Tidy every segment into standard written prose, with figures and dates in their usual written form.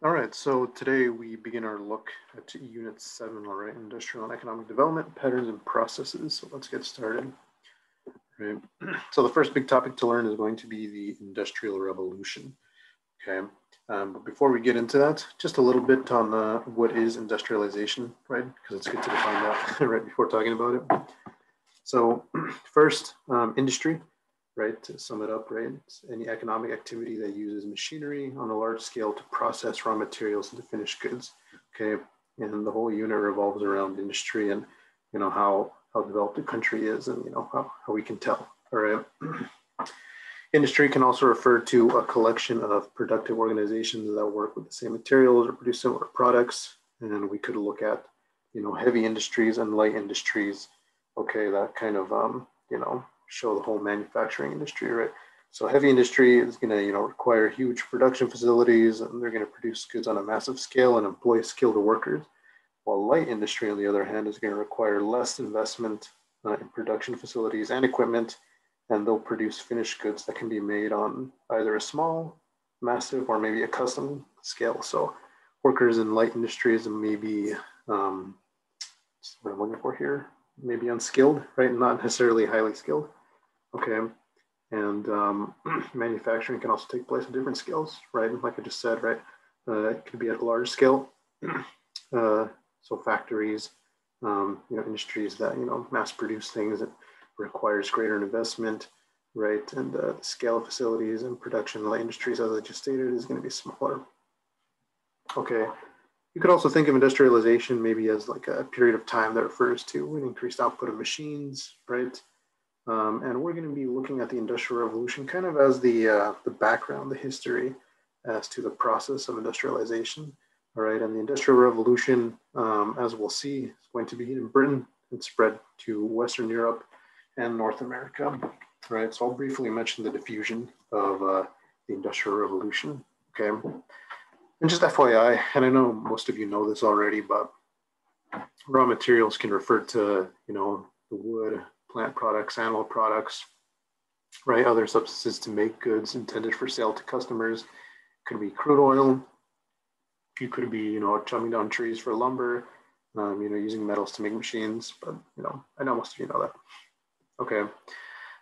All right, so today we begin our look at Unit 7, all right, Industrial and Economic Development, Patterns and Processes. So let's get started. Right. So the first big topic to learn is going to be the Industrial Revolution, okay? But before we get into that, just a little bit on what is industrialization, right? Because it's good to define that right before talking about it. So first, industry, right? To sum it up, right? It's any economic activity that uses machinery on a large scale to process raw materials into finished goods. Okay, and the whole unit revolves around industry and how developed a country is, and how we can tell. All right. Industry can also refer to a collection of productive organizations that work with the same materials or produce similar products. And we could look at, heavy industries and light industries. Okay, that kind of show the whole manufacturing industry, right? So heavy industry is going to, require huge production facilities, and they're going to produce goods on a massive scale and employ skilled workers. While light industry, on the other hand, is going to require less investment in production facilities and equipment, and they'll produce finished goods that can be made on either a small, massive, or maybe a custom scale. So workers in light industries may be, what I'm looking for here, maybe unskilled, right? Not necessarily highly skilled. Okay. And manufacturing can also take place at different scales, right? Like I just said, right? It could be at a large scale. So factories, industries that, mass produce things that requires greater investment, right? And the scale of facilities and production industries, as I just stated, is going to be smaller. Okay. You could also think of industrialization maybe as like a period of time that refers to an increased output of machines, right? And we're going to be looking at the Industrial Revolution kind of as the background, the history as to the process of industrialization. All right, and the Industrial Revolution, as we'll see, is going to be in Britain and spread to Western Europe and North America. All right, so I'll briefly mention the diffusion of the Industrial Revolution. Okay, and just FYI, and I know most of you know this already, but raw materials can refer to the wood, plant products, animal products, right? Other substances to make goods intended for sale to customers. It could be crude oil. You could be, chopping down trees for lumber, using metals to make machines. But, I know most of you know that. Okay.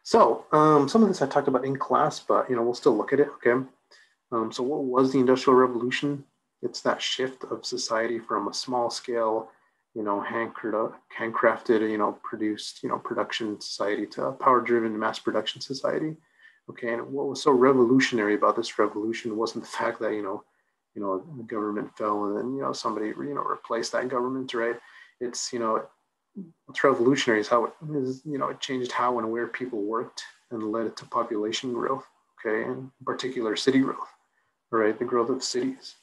So some of this I talked about in class, but, we'll still look at it. Okay. So what was the Industrial Revolution? It's that shift of society from a small scale, handcrafted, produced, production society to a power-driven mass production society. Okay, and what was so revolutionary about this revolution wasn't the fact that the government fell and then somebody replaced that government, right? It's what's revolutionary is how it is, it changed how and where people worked and led to population growth. Okay, and in particular city growth. All right, the growth of cities.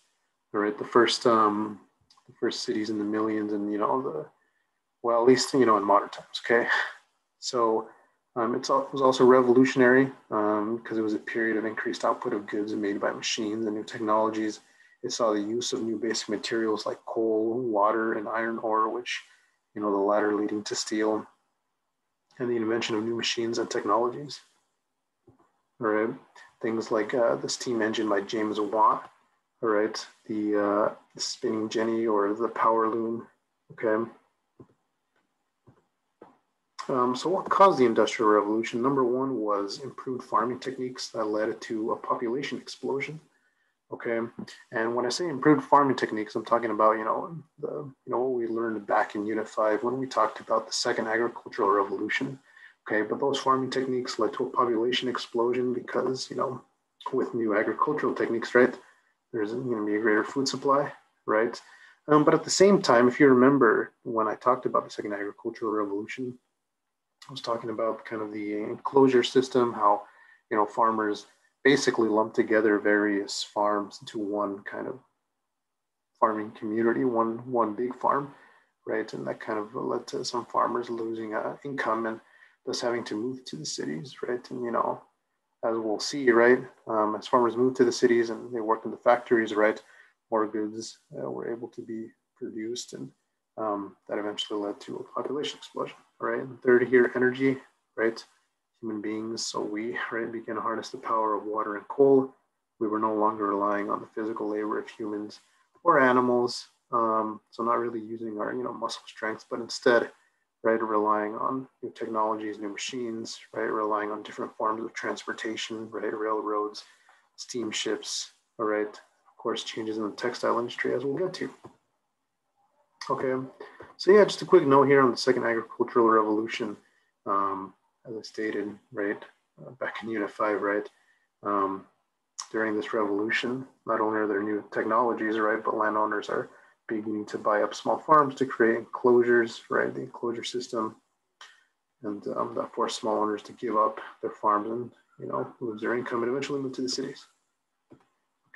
All right, the first cities in the millions, and at least in modern times. Okay, so it was also revolutionary because it was a period of increased output of goods made by machines and new technologies. It saw the use of new basic materials like coal, water, and iron ore, which the latter leading to steel, and the invention of new machines and technologies. All right, things like the steam engine by James Watt. All right, the spinning jenny or the power loom. Okay. So what caused the Industrial Revolution? Number one was improved farming techniques that led to a population explosion. Okay, and when I say improved farming techniques, I'm talking about what we learned back in Unit 5 when we talked about the second agricultural revolution. Okay, but those farming techniques led to a population explosion because with new agricultural techniques, right? There's going to be a greater food supply, right? But at the same time, if you remember when I talked about the second agricultural revolution, I was talking about kind of the enclosure system, how farmers basically lumped together various farms into one kind of farming community, one big farm, right? And that kind of led to some farmers losing income and thus having to move to the cities, right? And as we'll see, right, as farmers moved to the cities and they worked in the factories, right, more goods were able to be produced, and that eventually led to a population explosion. All right, and third here, energy, right? Human beings, so we, right, began to harness the power of water and coal we were no longer relying on the physical labor of humans or animals. So not really using our, muscle strength, but instead, right, relying on new technologies, new machines, right, relying on different forms of transportation, right, railroads, steamships, all right, of course, changes in the textile industry as we'll get to. Okay, so yeah, just a quick note here on the second agricultural revolution. As I stated, right, back in Unit 5, right, during this revolution, not only are there new technologies, right, but landowners are beginning to buy up small farms to create enclosures, right, the enclosure system, and that forced small owners to give up their farms and, lose their income and eventually move to the cities.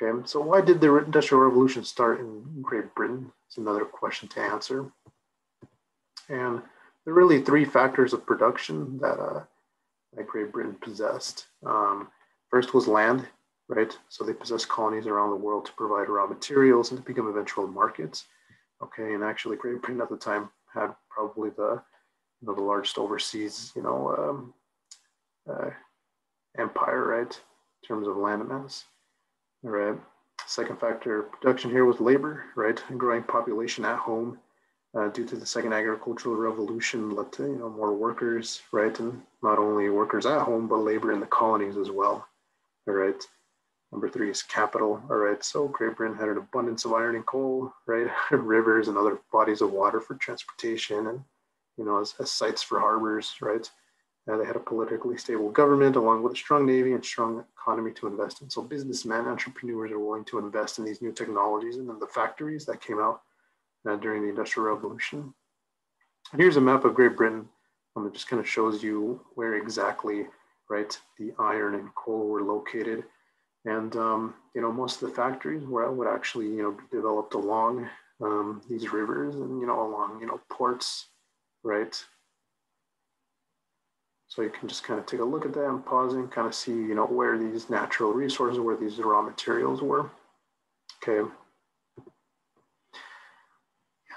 Okay, so why did the Industrial Revolution start in Great Britain? It's another question to answer. And there are really three factors of production that Great Britain possessed. First was land, right? So they possessed colonies around the world to provide raw materials and to become eventual markets. Okay, and actually Great Britain at the time had probably the largest overseas, empire, right, in terms of land mass. All right. Second factor of production here was labor, right? A growing population at home due to the second agricultural revolution led to more workers, right? And not only workers at home, but labor in the colonies as well. All right. Number three is capital. All right. So Great Britain had an abundance of iron and coal, right? Rivers and other bodies of water for transportation and, as sites for harbors, right? They had a politically stable government along with a strong navy and strong economy to invest in. So businessmen, entrepreneurs are willing to invest in these new technologies and then the factories that came out during the Industrial Revolution. And here's a map of Great Britain. It just kind of shows you where exactly, right, the iron and coal were located. And, most of the factories would actually, be developed along these rivers and, along, ports, right? So you can just kind of take a look at that and pause and kind of see, where these natural resources, where these raw materials were. Okay.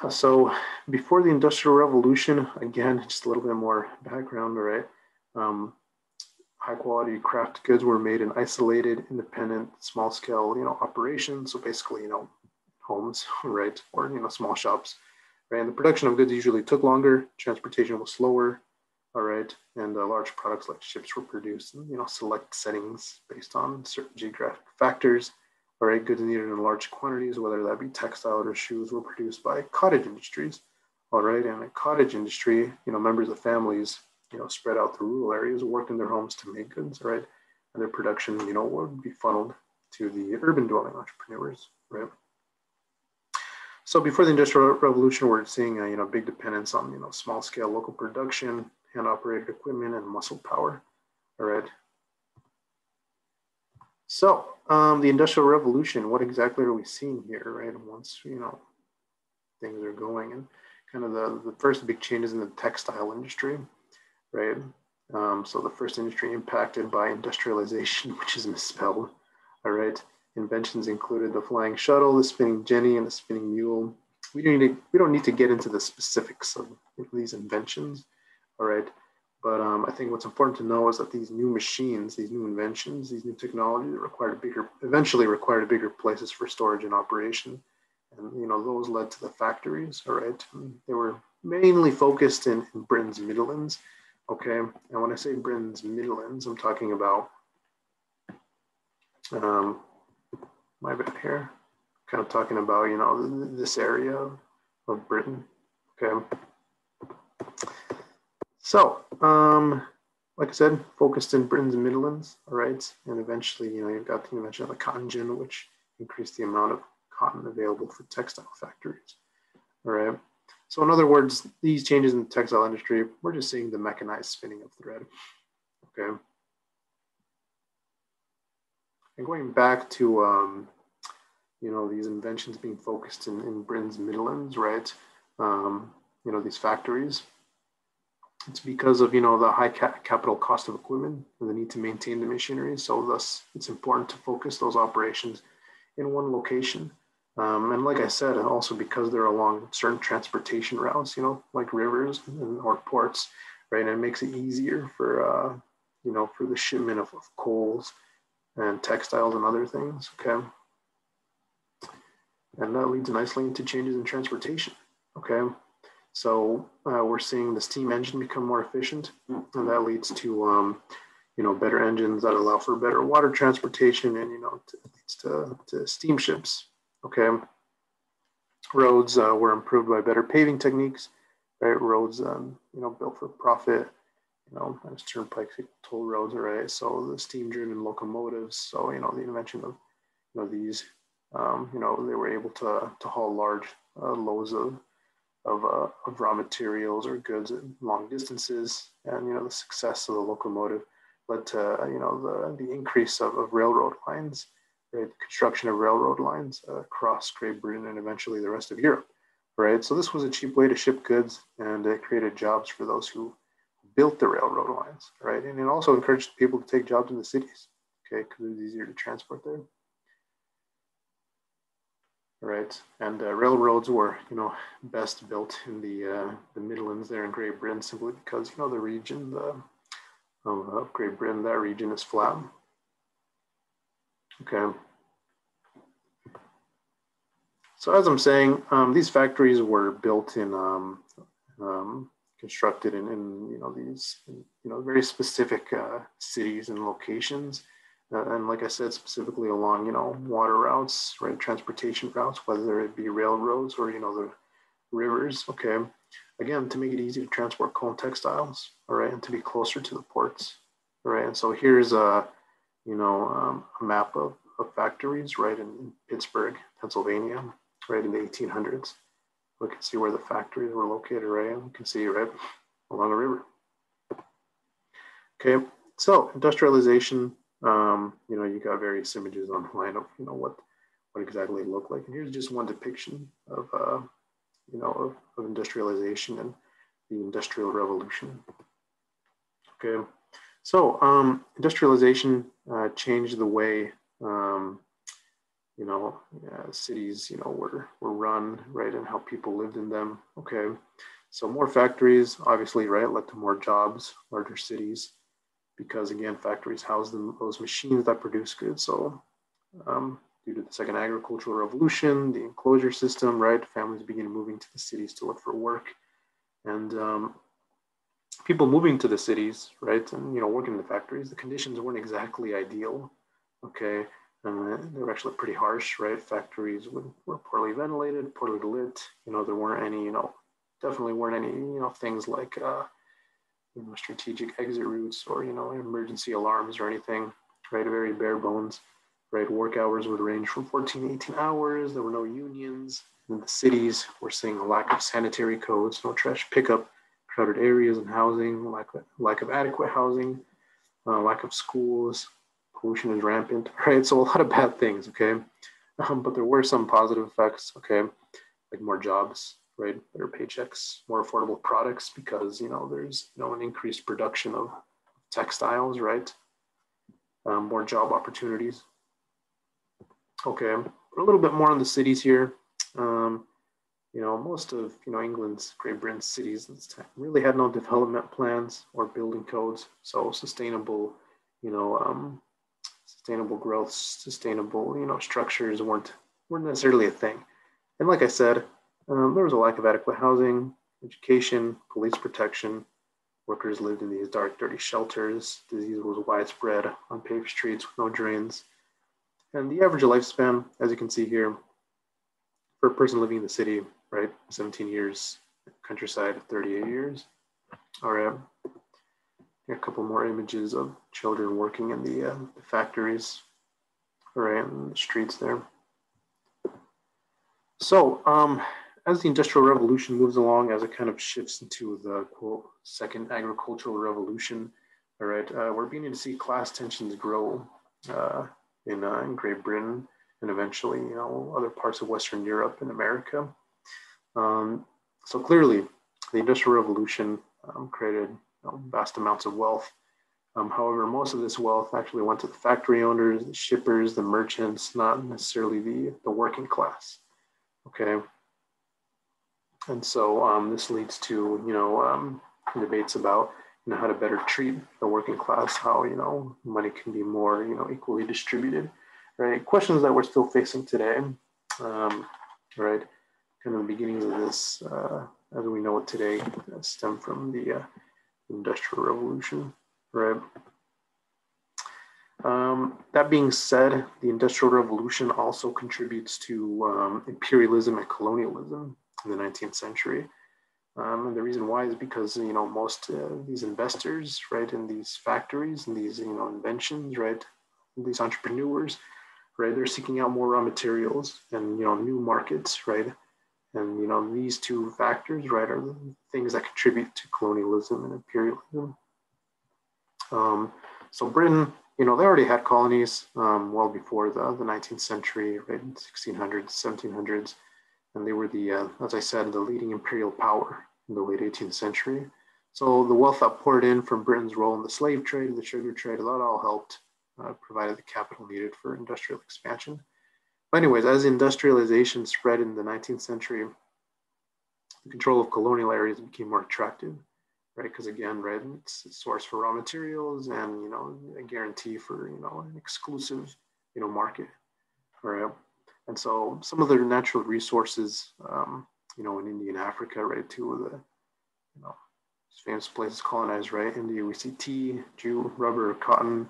Yeah, so before the Industrial Revolution, again, just a little bit more background, all right? High quality craft goods were made in isolated, independent, small scale, operations. So basically, homes, right? Or, small shops, right? And the production of goods usually took longer. Transportation was slower. All right, and large products like ships were produced in select settings based on certain geographic factors. All right, goods needed in large quantities, whether that be textile or shoes, were produced by cottage industries. All right, and a cottage industry, members of families, spread out through rural areas, worked in their homes to make goods. All right, and their production, would be funneled to the urban dwelling entrepreneurs. Right. So before the Industrial Revolution, we're seeing a big dependence on small scale local production, hand-operated equipment, and muscle power. All right. So the Industrial Revolution, what exactly are we seeing here, right? Once, things are going, and kind of the first big changes in the textile industry, right? So the first industry impacted by industrialization, which is misspelled, all right? Inventions included the flying shuttle, the spinning jenny, and the spinning mule. We don't need to get into the specifics of these inventions, all right? But I think what's important to know is that these new machines, these new inventions, these new technologies eventually required bigger places for storage and operation. And, those led to the factories, all right? And they were mainly focused in Britain's Midlands, okay? And when I say Britain's Midlands, I'm talking about, my bad here, kind of talking about, this area of Britain, okay? So, like I said, focused in Britain's Midlands, all right? And eventually, you've got the invention of the cotton gin, which increased the amount of cotton available for textile factories, all right? So in other words, these changes in the textile industry, we're just seeing the mechanized spinning of thread, okay? And going back to, these inventions being focused in Britain's Midlands, right? These factories, it's because of, the high capital cost of equipment and the need to maintain the machinery. So thus, it's important to focus those operations in one location. And like I said, also because they're along certain transportation routes, like rivers or ports, right? And it makes it easier for, for the shipment of coals, and textiles and other things, okay? And that leads nicely into changes in transportation, okay? So we're seeing the steam engine become more efficient, and that leads to better engines that allow for better water transportation, and leads to steamships. Okay, roads were improved by better paving techniques. Right, roads built for profit. As turnpikes, toll roads. Right, so the steam-driven locomotives. So the invention of these. They were able to haul large loads of raw materials or goods at long distances, and the success of the locomotive led to the increase of railroad lines, right? The construction of railroad lines across Great Britain and eventually the rest of Europe, right? So this was a cheap way to ship goods, and it created jobs for those who built the railroad lines, right? And it also encouraged people to take jobs in the cities, okay, because it was easier to transport there. Right, and railroads were, best built in the Midlands there in Great Britain, simply because the region of Great Britain, that region is flat. Okay. So as I'm saying, these factories were built in, constructed in these very specific cities and locations. And like I said, specifically along, water routes, right, transportation routes, whether it be railroads or, the rivers, okay? Again, to make it easy to transport coal and textiles, all right, and to be closer to the ports, all right? And so here's a map of factories, right, in Pittsburgh, Pennsylvania, right, in the 1800s. We can see where the factories were located, right? And we can see, right, along a river. Okay, so industrialization, you got various images online of what exactly it looked like, and here's just one depiction of of industrialization and the Industrial Revolution. Okay, so industrialization changed the way cities were run, right, and how people lived in them. Okay, so more factories, obviously, right, led to more jobs, larger cities, because again, factories house those machines that produce goods. So due to the second agricultural revolution, the enclosure system, right, families began moving to the cities to look for work. And people moving to the cities, right, and working in the factories, the conditions weren't exactly ideal. Okay, they were actually pretty harsh, right? Factories were poorly ventilated, poorly lit. There weren't any, definitely weren't any, things like strategic exit routes or emergency alarms or anything, right? Very bare bones, right? Work hours would range from 14 to 18 hours. There were no unions. In the cities, we're seeing a lack of sanitary codes, no trash pickup, crowded areas and housing, lack of adequate housing, lack of schools, pollution is rampant, right? So a lot of bad things, okay? But there were some positive effects, okay? Like more jobs, right? Better paychecks, more affordable products, because there's an increased production of textiles, right? More job opportunities. Okay, a little bit more on the cities here. Most of England's, Great Britain's cities at this time really had no development plans or building codes. So sustainable, sustainable growth, sustainable structures weren't necessarily a thing. And like I said, there was a lack of adequate housing, education, police protection. Workers lived in these dark, dirty shelters. Disease was widespread on paved streets with no drains. And the average lifespan, as you can see here, for a person living in the city, right, 17 years, countryside, 38 years. All right. Here are a couple more images of children working in the factories, all right, in the streets there. So as the Industrial Revolution moves along, as it kind of shifts into the, quote, second agricultural revolution, all right, we're beginning to see class tensions grow in Great Britain and eventually, other parts of Western Europe and America. So clearly, the Industrial Revolution created vast amounts of wealth. However, most of this wealth actually went to the factory owners, the shippers, the merchants, not necessarily the working class. Okay, and so this leads to debates about how to better treat the working class, how, money can be more, equally distributed, right? Questions that we're still facing today, right? Kind of the beginnings of this, as we know it today, stem from the Industrial Revolution, right? That being said, the Industrial Revolution also contributes to imperialism and colonialism in the 19th century. And the reason why is because, most these investors, right, in these factories and these, inventions, right, these entrepreneurs, right, they're seeking out more raw materials and, new markets, right? And, these two factors, right, are the things that contribute to colonialism and imperialism. So Britain, they already had colonies well before the 19th century, right, 1600s, 1700s. And they were the, as I said, the leading imperial power in the late 18th century. So the wealth that poured in from Britain's role in the slave trade, the sugar trade, that all helped, provided the capital needed for industrial expansion. But anyways, as industrialization spread in the 19th century, the control of colonial areas became more attractive, right? Because again, right, it's a source for raw materials and, a guarantee for, an exclusive, market, right? And so some of the natural resources, in Indian Africa, right, two of the, famous places colonized, right? India, we see tea, jute, rubber, cotton.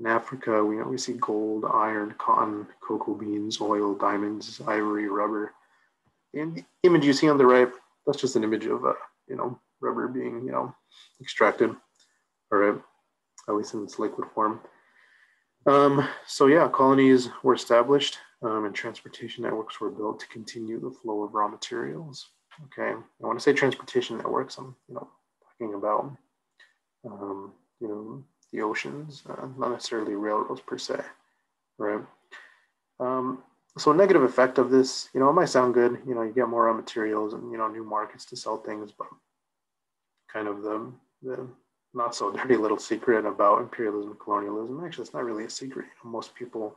In Africa, we see gold, iron, cotton, cocoa beans, oil, diamonds, ivory, rubber. And the image you see on the right, that's just an image of, rubber being, extracted, all right, at least in its liquid form. So yeah, colonies were established and transportation networks were built to continue the flow of raw materials. Okay, and when I say transportation networks, I'm talking about the oceans, not necessarily railroads per se, right? So a negative effect of this, it might sound good, you get more raw materials and new markets to sell things, but kind of the not so dirty little secret about imperialism and colonialism. Actually, it's not really a secret. Most people,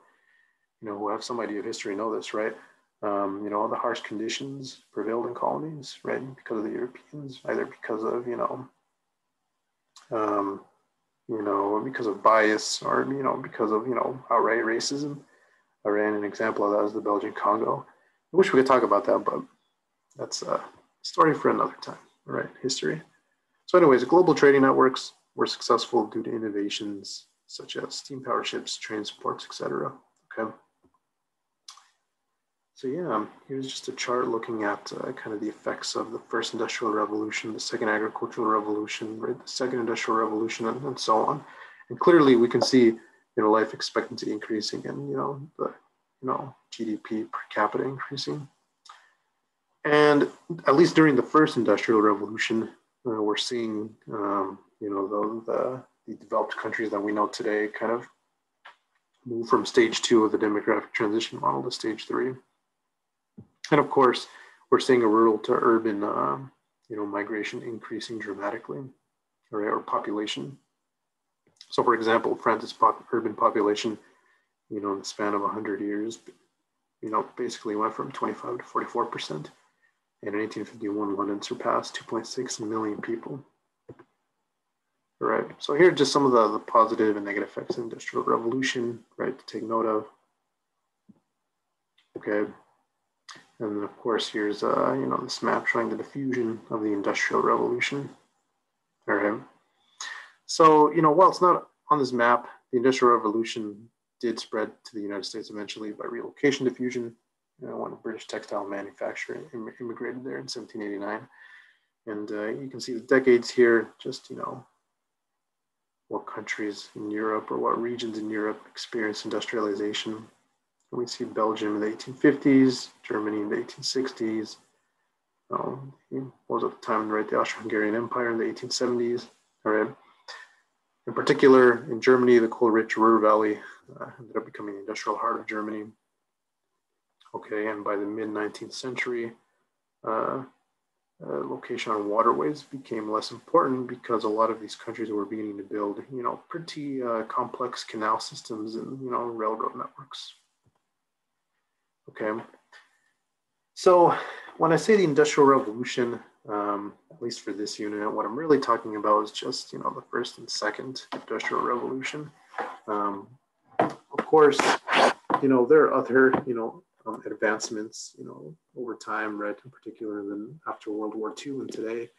who have some idea of history know this, right? The harsh conditions prevailed in colonies, right? Because of the Europeans, either because of, because of bias or, because of, outright racism. I ran an example of that as the Belgian Congo. I wish we could talk about that, but that's a story for another time, right? History. So anyways, global trading networks were successful due to innovations such as steam powered ships, transports, etc. Okay. So yeah, here's just a chart looking at kind of the effects of the first industrial revolution, the second agricultural revolution, right, the second industrial revolution, and so on. And clearly we can see, life expectancy increasing and, the, GDP per capita increasing. And at least during the first industrial revolution, we're seeing, the developed countries that we know today kind of move from stage 2 of the demographic transition model to stage 3. And of course, we're seeing a rural to urban, migration increasing dramatically, right, or population. So for example, France's urban population, in the span of 100 years, basically went from 25 to 44%. And in 1851, London surpassed 2.6 million people. All right, so here are just some of the positive and negative effects of the Industrial Revolution, right, to take note of. Okay, and then of course, here's, this map showing the diffusion of the Industrial Revolution. All right, so, while it's not on this map, the Industrial Revolution did spread to the United States eventually by relocation diffusion. When a British textile manufacturer immigrated there in 1789. And you can see the decades here, just, what countries in Europe or what regions in Europe experienced industrialization. And we see Belgium in the 1850s, Germany in the 1860s. What was at the time, right, the Austro-Hungarian Empire in the 1870s. All right. In particular, in Germany, the coal-rich Ruhr Valley ended up becoming the industrial heart of Germany. Okay, and by the mid-19th century, location on waterways became less important because a lot of these countries were beginning to build, pretty complex canal systems and, railroad networks. Okay, so when I say the Industrial Revolution, at least for this unit, what I'm really talking about is just, you know, the first and second Industrial Revolution. Of course, you know, there are other, you know, advancements, you know, over time, right, in particular than after World War II and today.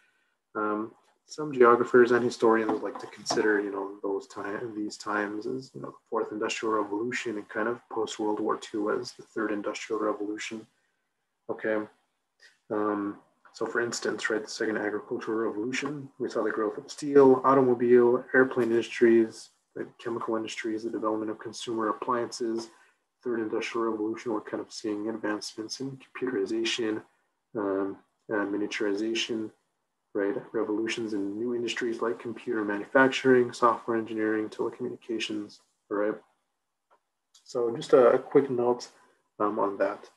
Some geographers and historians like to consider, you know, these times as, you know, the fourth Industrial Revolution, and kind of post World War II as the third Industrial Revolution. Okay. So for instance, right, the second agricultural revolution, we saw the growth of steel, automobile, airplane industries, right, chemical industries, the development of consumer appliances. Third industrial revolution, we're kind of seeing advancements in computerization, and miniaturization, right? Revolutions in new industries like computer manufacturing, software engineering, telecommunications, right? So just a quick note on that.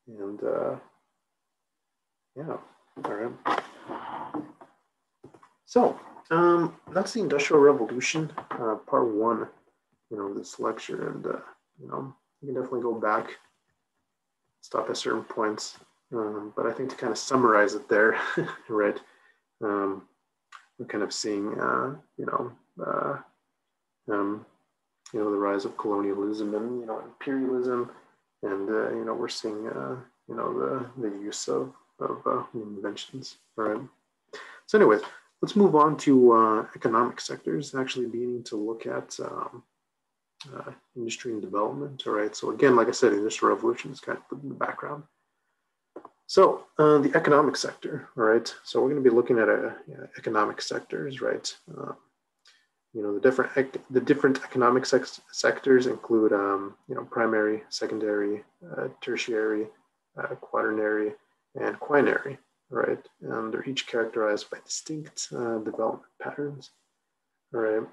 And yeah, all right. So that's the Industrial Revolution, part one, you know, this lecture. And, you know, you can definitely go back, stop at certain points. But I think to kind of summarize it there, right, we're kind of seeing, you know, the rise of colonialism and, you know, imperialism. And, you know, we're seeing, you know, the use of inventions, all right? So anyways, let's move on to economic sectors, actually beginning to look at industry and development, all right? So again, like I said, the Industrial Revolution is kind of the background. So the economic sector, all right? So we're going to be looking at economic sectors, right? You know, the different economic sectors include, you know, primary, secondary, tertiary, quaternary, and quinary, right? And they're each characterized by distinct development patterns, all right?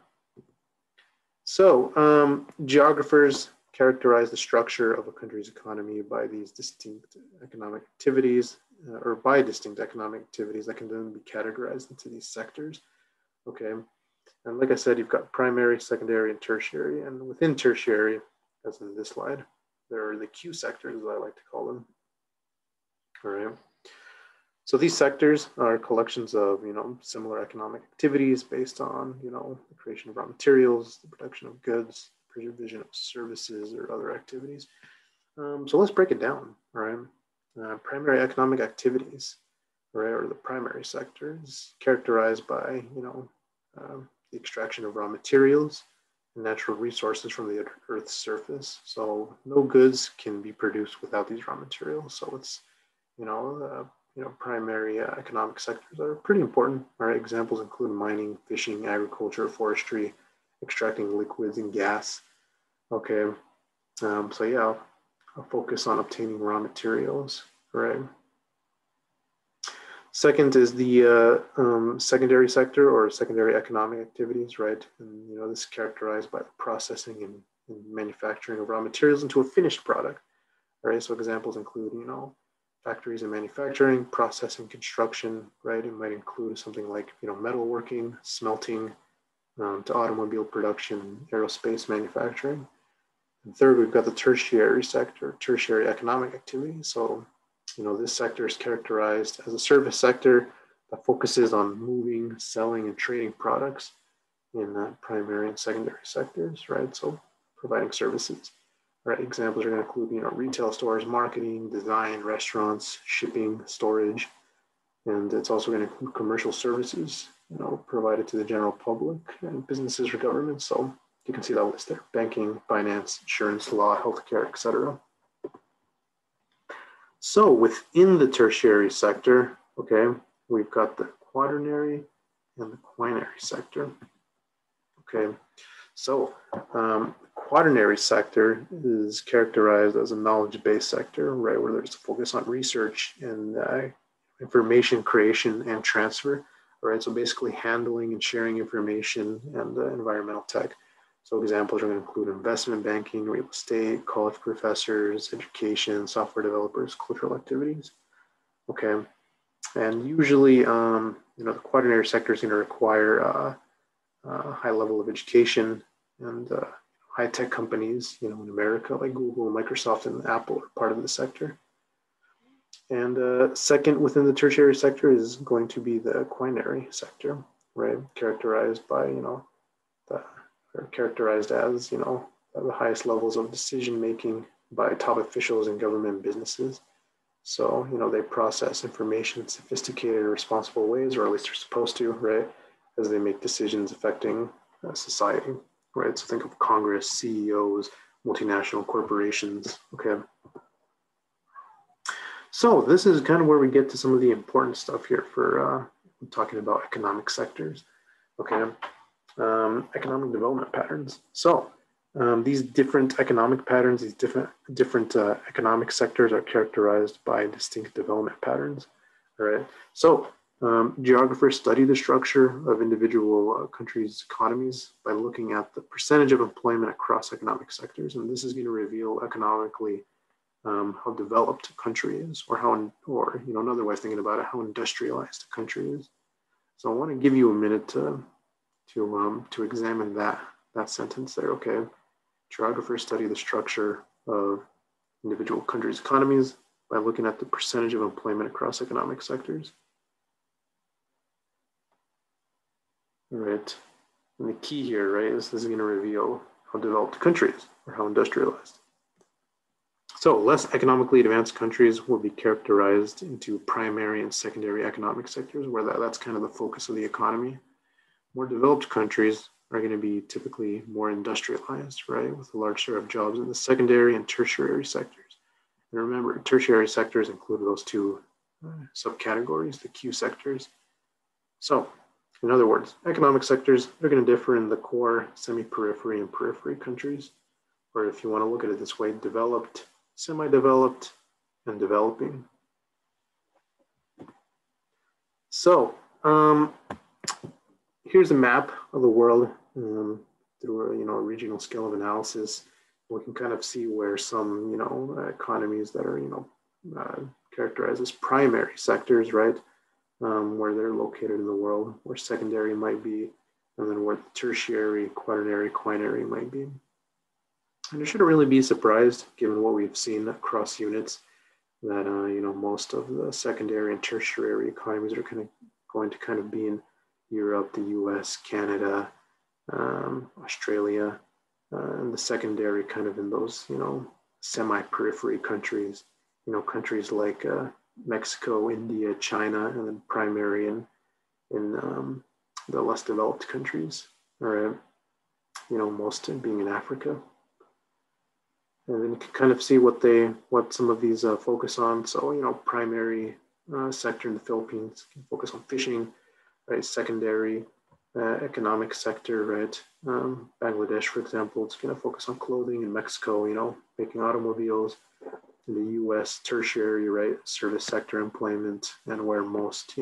So geographers characterize the structure of a country's economy by these distinct economic activities, or by distinct economic activities that can then be categorized into these sectors, okay? And like I said, you've got primary, secondary, and tertiary. And within tertiary, as in this slide, there are the Q sectors, as I like to call them, all right? So these sectors are collections of, you know, similar economic activities based on, you know, the creation of raw materials, the production of goods, provision of services, or other activities. So let's break it down, all right? Primary economic activities, right, or the primary sector is characterized by, you know, the extraction of raw materials and natural resources from the Earth's surface. So no goods can be produced without these raw materials. So it's, you know, primary economic sectors are pretty important. All right, examples include mining, fishing, agriculture, forestry, extracting liquids and gas. Okay, so yeah, I'll focus on obtaining raw materials, right? Second is the secondary sector or secondary economic activities, right? And, you know, this is characterized by the processing and manufacturing of raw materials into a finished product, right? So examples include, you know, factories and manufacturing, processing, construction, right? It might include something like, you know, metalworking, smelting, to automobile production, aerospace manufacturing. And third, we've got the tertiary sector, tertiary economic activity. So, you know, this sector is characterized as a service sector that focuses on moving, selling, and trading products in primary and secondary sectors, right? So providing services. Right, examples are going to include, you know, retail stores, marketing, design, restaurants, shipping, storage, and it's also going to include commercial services, you know, provided to the general public and businesses or governments. So you can see that list there: banking, finance, insurance, law, healthcare, etc. So within the tertiary sector, okay, we've got the quaternary and the quinary sector. Okay, so quaternary sector is characterized as a knowledge-based sector, right, where there's a focus on research and information creation and transfer, right? So basically handling and sharing information and environmental tech. So examples are going to include investment banking, real estate, college professors, education, software developers, cultural activities. Okay, and usually, you know, the quaternary sector is going to require a high level of education, and high-tech companies, you know, in America like Google, Microsoft, and Apple are part of the sector. And second within the tertiary sector is going to be the quinary sector, right? Characterized by, characterized as, the highest levels of decision making by top officials in government and businesses. So, they process information in sophisticated or responsible ways, or at least they're supposed to, right? As they make decisions affecting society, right? So think of Congress, CEOs, multinational corporations, okay? So this is kind of where we get to some of the important stuff here for talking about economic sectors, okay? Economic development patterns. So these different economic patterns, these different economic sectors are characterized by distinct development patterns, all right? So geographers study the structure of individual countries' economies by looking at the percentage of employment across economic sectors, and this is going to reveal economically how developed a country is, or another way of thinking about it, how industrialized a country is. So I want to give you a minute to examine that sentence there. Okay, geographers study the structure of individual countries' economies by looking at the percentage of employment across economic sectors. All right, and the key here, right, is this is going to reveal how developed a country is, or how industrialized. So less economically advanced countries will be characterized into primary and secondary economic sectors, where that's kind of the focus of the economy. More developed countries are going to be typically more industrialized, right, with a large share of jobs in the secondary and tertiary sectors. And remember, tertiary sectors include those two subcategories, the Q sectors. So, in other words, economic sectors are going to differ in the core, semi-periphery, and periphery countries, or if you want to look at it this way, developed, semi-developed, and developing. So here's a map of the world through a regional scale of analysis. We can kind of see where some economies that are characterized as primary sectors, right, where they're located in the world, where secondary might be, and then where the tertiary, quinary might be. And you shouldn't really be surprised, given what we've seen across units, that most of the secondary and tertiary economies are going to be in Europe, the U.S., Canada, Australia, and the secondary kind of in those semi-periphery countries, countries like Mexico, India, China, and then primary in the less developed countries, or most being in Africa. And then you can kind of see what some of these focus on. So, primary sector in the Philippines can focus on fishing, right? Secondary economic sector, right? Bangladesh, for example, it's going to focus on clothing. In Mexico, making automobiles. In the U.S., tertiary, right? Service sector employment, and where most,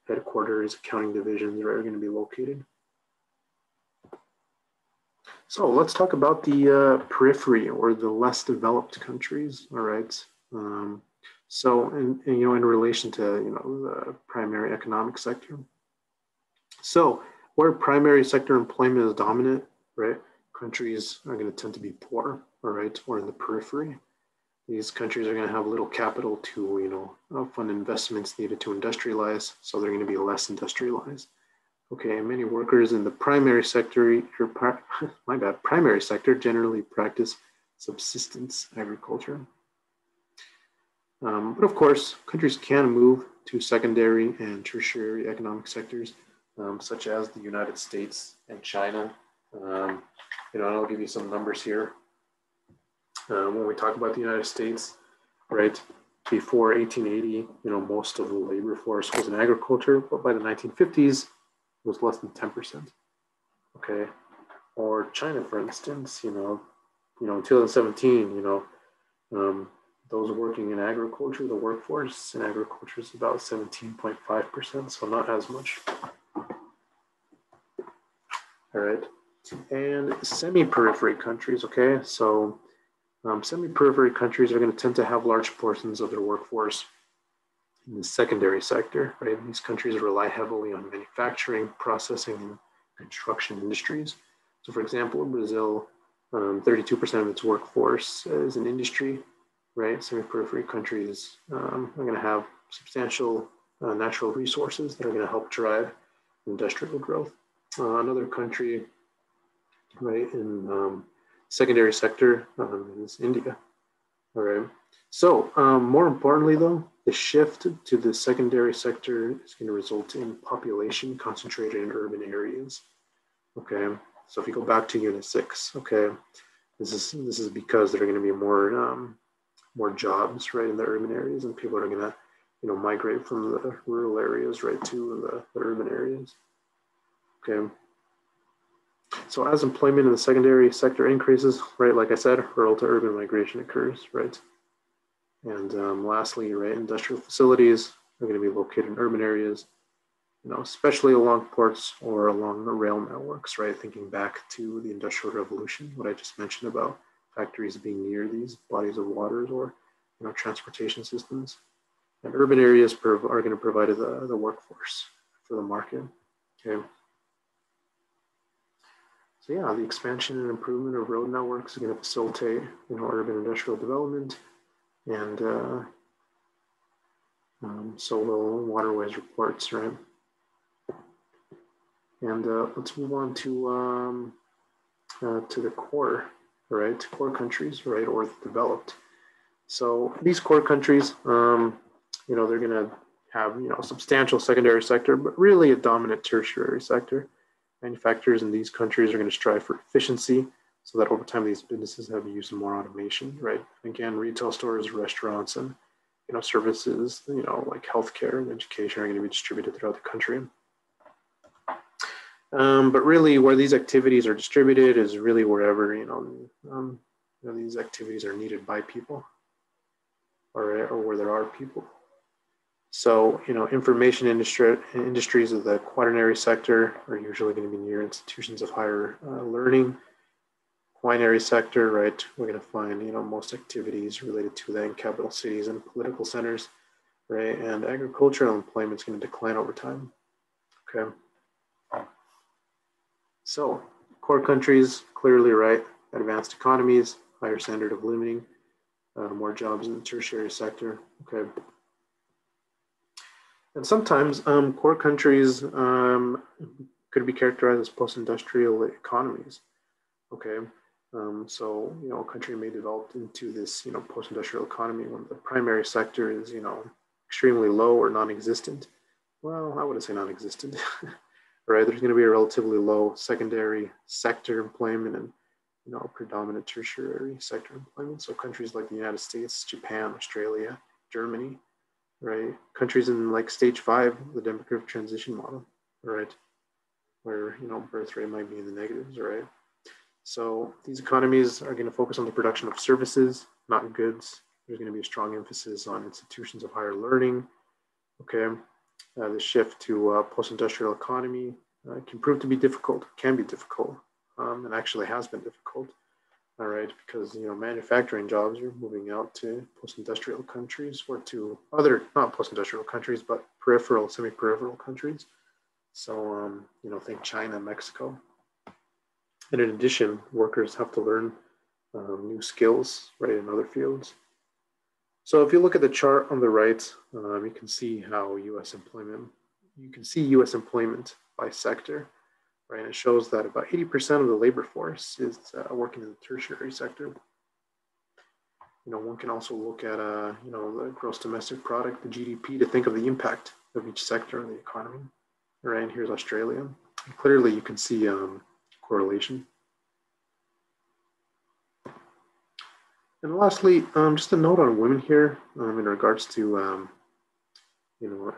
headquarters, accounting divisions, right, are going to be located. So let's talk about the periphery, or the less developed countries. All right. So in relation to the primary economic sector. So where primary sector employment is dominant, right, countries are going to tend to be poor. All right, or in the periphery. These countries are going to have little capital to fund investments needed to industrialize, so they're going to be less industrialized. Okay, many workers in the primary sector, primary sector generally practice subsistence agriculture. But of course, countries can move to secondary and tertiary economic sectors, such as the United States and China. And I'll give you some numbers here. When we talk about the United States, right, before 1880, most of the labor force was in agriculture, but by the 1950s, was less than 10%. Okay, or China, for instance, in 2017, those working in agriculture, the workforce in agriculture is about 17.5%, so not as much. All right, and semi-periphery countries. Okay, so semi-periphery countries are going to tend to have large portions of their workforce in the secondary sector, right? These countries rely heavily on manufacturing, processing, and construction industries. So for example, in Brazil, 32% of its workforce is in industry, right? Semi-periphery countries are going to have substantial natural resources that are going to help drive industrial growth. Another country, right, in secondary sector is India. All right. So more importantly, though, the shift to the secondary sector is going to result in population concentrated in urban areas. Okay. So if you go back to Unit 6, okay, this is because there are going to be more jobs, right, in the urban areas, and people are going to, migrate from the rural areas, right, to the urban areas. Okay. So as employment in the secondary sector increases, right, like I said, rural to urban migration occurs, right? And lastly, right, industrial facilities are going to be located in urban areas, especially along ports or along the rail networks, right? Thinking back to the Industrial Revolution, what I just mentioned about factories being near these bodies of waters or, transportation systems. And urban areas are going to provide the workforce for the market, okay? So yeah, the expansion and improvement of road networks is going to facilitate, urban industrial development, and so will waterways reports, right? And let's move on to the core, right? Core countries, right, or the developed. So these core countries, they're going to have, substantial secondary sector, but really a dominant tertiary sector. Manufacturers in these countries are going to strive for efficiency so that over time these businesses have used more automation, right? Again, retail stores, restaurants, and services, like healthcare and education are going to be distributed throughout the country. But really, where these activities are distributed is really wherever these activities are needed by people, or where there are people. So, information industries of the quaternary sector are usually going to be near institutions of higher learning. Quinary sector, right? We're going to find, most activities related to that in capital cities and political centers, right? And agricultural employment is going to decline over time. Okay. So, core countries, clearly, right? Advanced economies, higher standard of living, more jobs in the tertiary sector. Okay. And sometimes core countries could be characterized as post-industrial economies. Okay, so a country may develop into this post-industrial economy when the primary sector is extremely low or non-existent. Well, I wouldn't say non-existent. Right, there's going to be a relatively low secondary sector employment and predominant tertiary sector employment. So countries like the United States, Japan, Australia, Germany, right? Countries in like stage 5, the demographic transition model, right? Where, birth rate might be in the negatives, right? So these economies are going to focus on the production of services, not goods. There's going to be a strong emphasis on institutions of higher learning, okay? The shift to post-industrial economy can prove to be difficult, can be difficult, and actually has been difficult. All right, because manufacturing jobs are moving out to post-industrial countries or to other, not post-industrial countries, but peripheral, semi-peripheral countries. So think China, Mexico. And in addition, workers have to learn new skills, right, in other fields. So if you look at the chart on the right, you can see how U.S. employment. You can see U.S. employment by sector. Right, and it shows that about 80% of the labor force is working in the tertiary sector. One can also look at the gross domestic product, the GDP, to think of the impact of each sector on the economy. Right, and here's Australia. And clearly, you can see correlation. And lastly, just a note on women here in regards to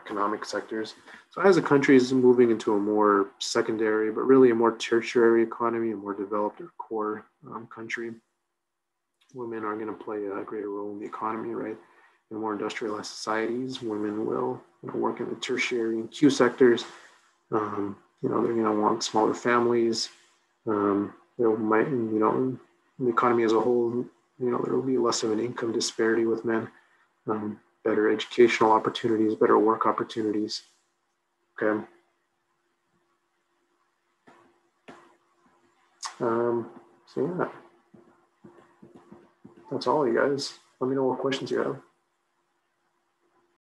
economic sectors. So as a country is moving into a more secondary, but really a more tertiary economy, a more developed or core country, women are going to play a greater role in the economy, right? In more industrialized societies, women will work in the tertiary and Q sectors. They're going to want smaller families. They might, in the economy as a whole, there will be less of an income disparity with men. Better educational opportunities, better work opportunities. Okay. So yeah, that's all, you guys. Let me know what questions you have.